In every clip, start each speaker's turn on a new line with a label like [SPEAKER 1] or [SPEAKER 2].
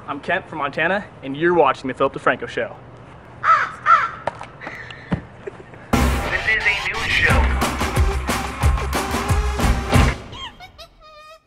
[SPEAKER 1] I'm Kent from Montana, and you're watching The Philip DeFranco Show.
[SPEAKER 2] This is a news show.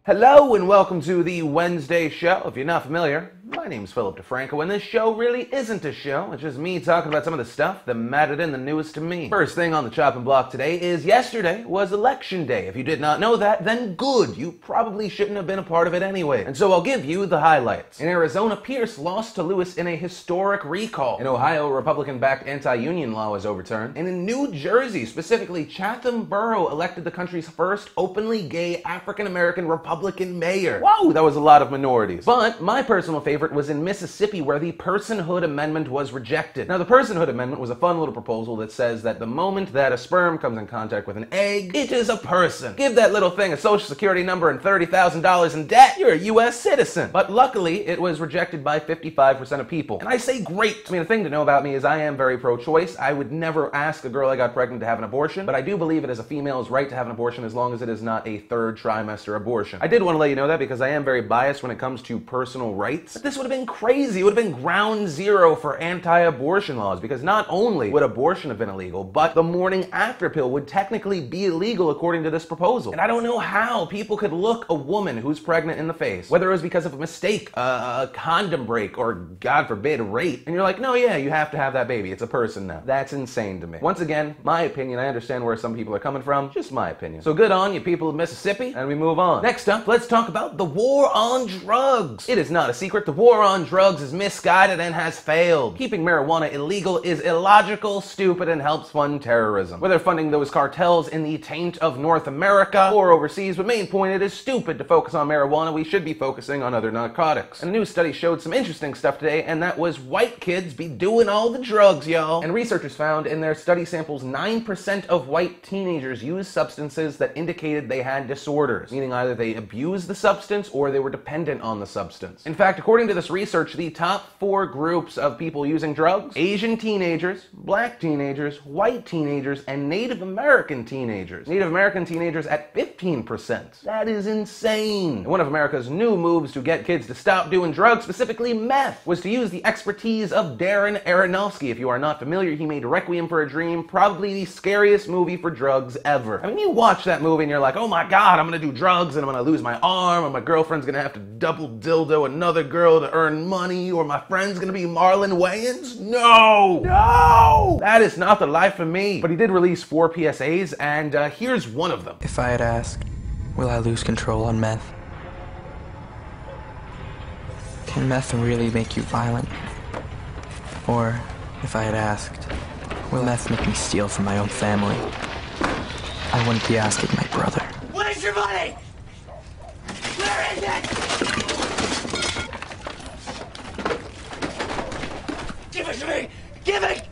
[SPEAKER 3] Hello and welcome to the Wednesday show. If you're not familiar, my name's Philip DeFranco, and this show really isn't a show. It's just me talking about some of the stuff that mattered in the news to me. First thing on the chopping block today is yesterday was election day. If you did not know that, then good. You probably shouldn't have been a part of it anyway. And so I'll give you the highlights. In Arizona, Pierce lost to Lewis in a historic recall. In Ohio, Republican-backed anti-union law was overturned. And in New Jersey, specifically Chatham Borough elected the country's first openly gay African-American Republican mayor. Whoa, that was a lot of minorities. But my personal favorite was in Mississippi, where the Personhood Amendment was rejected. Now, the Personhood Amendment was a fun little proposal that says that the moment that a sperm comes in contact with an egg, it is a person. Give that little thing a social security number and $30,000 in debt, you're a U.S. citizen. But luckily, it was rejected by 55% of people. And I say great. I mean, the thing to know about me is I am very pro-choice. I would never ask a girl I got pregnant to have an abortion, but I do believe it is a female's right to have an abortion as long as it is not a third trimester abortion. I did want to let you know that because I am very biased when it comes to personal rights. But this would have been crazy. It would have been ground zero for anti-abortion laws, because not only would abortion have been illegal, but the morning after pill would technically be illegal according to this proposal. And I don't know how people could look a woman who's pregnant in the face, whether it was because of a mistake, a condom break, or God forbid, rape, and you're like, no, yeah, you have to have that baby. It's a person now. That's insane to me. Once again, my opinion. I understand where some people are coming from. Just my opinion. So good on you people of Mississippi, and we move on. Next up, let's talk about the war on drugs. It is not a secret. The war on drugs is misguided and has failed. Keeping marijuana illegal is illogical, stupid, and helps fund terrorism. Whether funding those cartels in the taint of North America or overseas, but main point, it is stupid to focus on marijuana. We should be focusing on other narcotics. And a new study showed some interesting stuff today, and that was white kids be doing all the drugs, y'all. And researchers found in their study samples 9% of white teenagers used substances that indicated they had disorders, meaning either they abused the substance or they were dependent on the substance. In fact, according to this research, the top 4 groups of people using drugs: Asian teenagers, black teenagers, white teenagers, and Native American teenagers. Native American teenagers at 15%. That is insane. And one of America's new moves to get kids to stop doing drugs, specifically meth, was to use the expertise of Darren Aronofsky. If you are not familiar, he made Requiem for a Dream, probably the scariest movie for drugs ever. I mean, you watch that movie and you're like, oh my God, I'm gonna do drugs and I'm gonna lose my arm, and my girlfriend's gonna have to double dildo another girl to earn money, or my friend's gonna be Marlon Wayans? No! No! That is not the life for me. But he did release 4 PSAs, and here's one of them.
[SPEAKER 4] If I had asked, will I lose control on meth? Can meth really make you violent? Or, if I had asked, will meth make me steal from my own family? I wouldn't be asking my brother.
[SPEAKER 2] Where's your money? Where is it? Give it to me! Give it!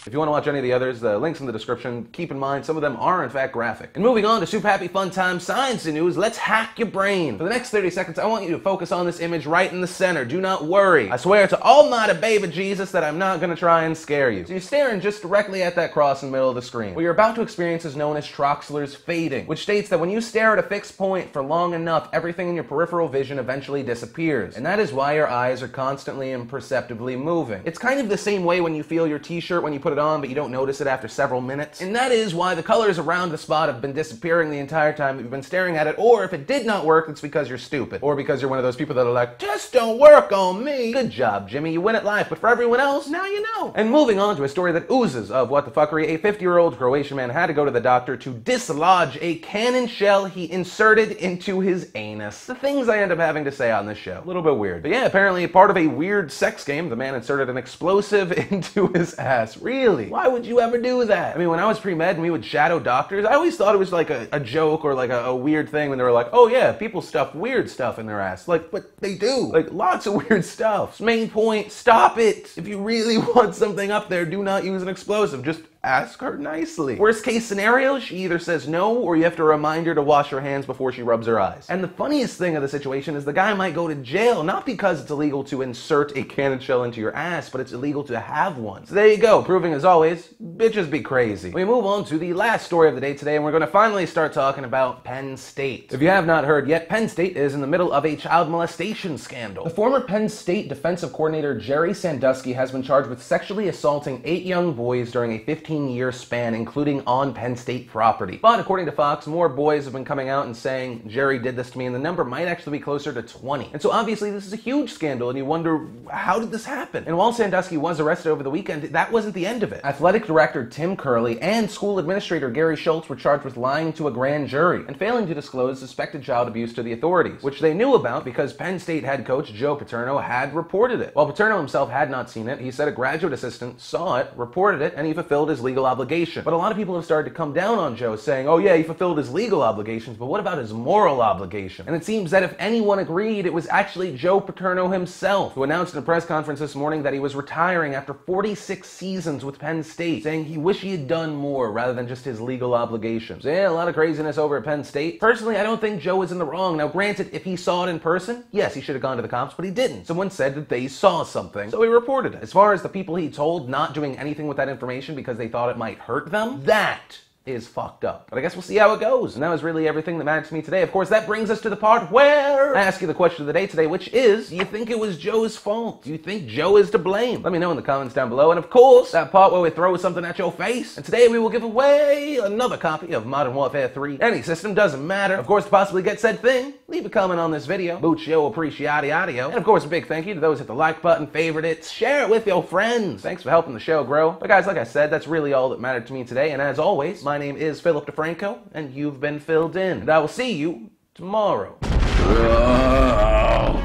[SPEAKER 3] If you want to watch any of the others, the link's in the description. Keep in mind, some of them are in fact graphic. And moving on to super happy fun time science news, let's hack your brain. For the next 30 seconds, I want you to focus on this image right in the center. Do not worry. I swear to Almighty Baby Jesus that I'm not going to try and scare you. So you're staring just directly at that cross in the middle of the screen. What you're about to experience is known as Troxler's fading, which states that when you stare at a fixed point for long enough, everything in your peripheral vision eventually disappears. And that is why your eyes are constantly and perceptibly moving. It's kind of the same way when you feel your t-shirt when you put it on, but you don't notice it after several minutes. And that is why the colors around the spot have been disappearing the entire time that you've been staring at it, or if it did not work, it's because you're stupid. Or because you're one of those people that are like, just don't work on me. Good job, Jimmy, you win at life, but for everyone else, now you know. And moving on to a story that oozes of what the fuckery, a 50-year-old Croatian man had to go to the doctor to dislodge a cannon shell he inserted into his anus. The things I end up having to say on this show. A little bit weird. But yeah, apparently part of a weird sex game, the man inserted an explosive into his ass. Really? Why would you ever do that? I mean, when I was pre-med and we would shadow doctors, I always thought it was like a joke or like a weird thing when they were like, oh yeah, people stuff weird stuff in their ass. Like, but they do. Like, lots of weird stuff. Main point, stop it. If you really want something up there, do not use an explosive. Just ask her nicely. Worst case scenario, she either says no or you have to remind her to wash her hands before she rubs her eyes. And the funniest thing of the situation is the guy might go to jail, not because it's illegal to insert a cannon shell into your ass, but it's illegal to have one. So there you go, proving as always, bitches be crazy. We move on to the last story of the day today, and we're going to finally start talking about Penn State. If you have not heard yet, Penn State is in the middle of a child molestation scandal. The former Penn State defensive coordinator Jerry Sandusky has been charged with sexually assaulting 8 young boys during a 15-year span, including on Penn State property. But according to Fox, more boys have been coming out and saying, Jerry did this to me, and the number might actually be closer to 20. And so obviously this is a huge scandal, and you wonder, how did this happen? And while Sandusky was arrested over the weekend, that wasn't the end of it. Athletic director Tim Curley and school administrator Gary Schultz were charged with lying to a grand jury and failing to disclose suspected child abuse to the authorities, which they knew about because Penn State head coach Joe Paterno had reported it. While Paterno himself had not seen it, he said a graduate assistant saw it, reported it, and he fulfilled his legal obligation. But a lot of people have started to come down on Joe, saying, oh yeah, he fulfilled his legal obligations, but what about his moral obligation? And it seems that if anyone agreed, it was actually Joe Paterno himself, who announced in a press conference this morning that he was retiring after 46 seasons with Penn State, saying he wished he had done more rather than just his legal obligations. So yeah, a lot of craziness over at Penn State. Personally, I don't think Joe was in the wrong. Now granted, if he saw it in person, yes, he should have gone to the cops, but he didn't. Someone said that they saw something, so he reported it. As far as the people he told not doing anything with that information because they thought it might hurt them, that is fucked up. But I guess we'll see how it goes. And that was really everything that mattered to me today. Of course, that brings us to the part where I ask you the question of the day today, which is, do you think it was Joe's fault? Do you think Joe is to blame? Let me know in the comments down below. And of course, that part where we throw something at your face. And today we will give away another copy of Modern Warfare 3. Any system, doesn't matter. Of course, to possibly get said thing, leave a comment on this video. Mucho appreciati audio. And of course, a big thank you to those who hit the like button, favorite it, share it with your friends. Thanks for helping the show grow. But guys, like I said, that's really all that mattered to me today. And as always, my name is Philip DeFranco, and you've been filled in. And I will see you tomorrow.
[SPEAKER 5] Oh,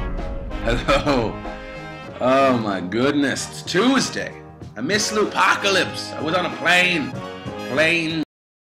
[SPEAKER 5] hello. Oh my goodness, it's Tuesday. I miss Loopocalypse. I was on a plane. Planes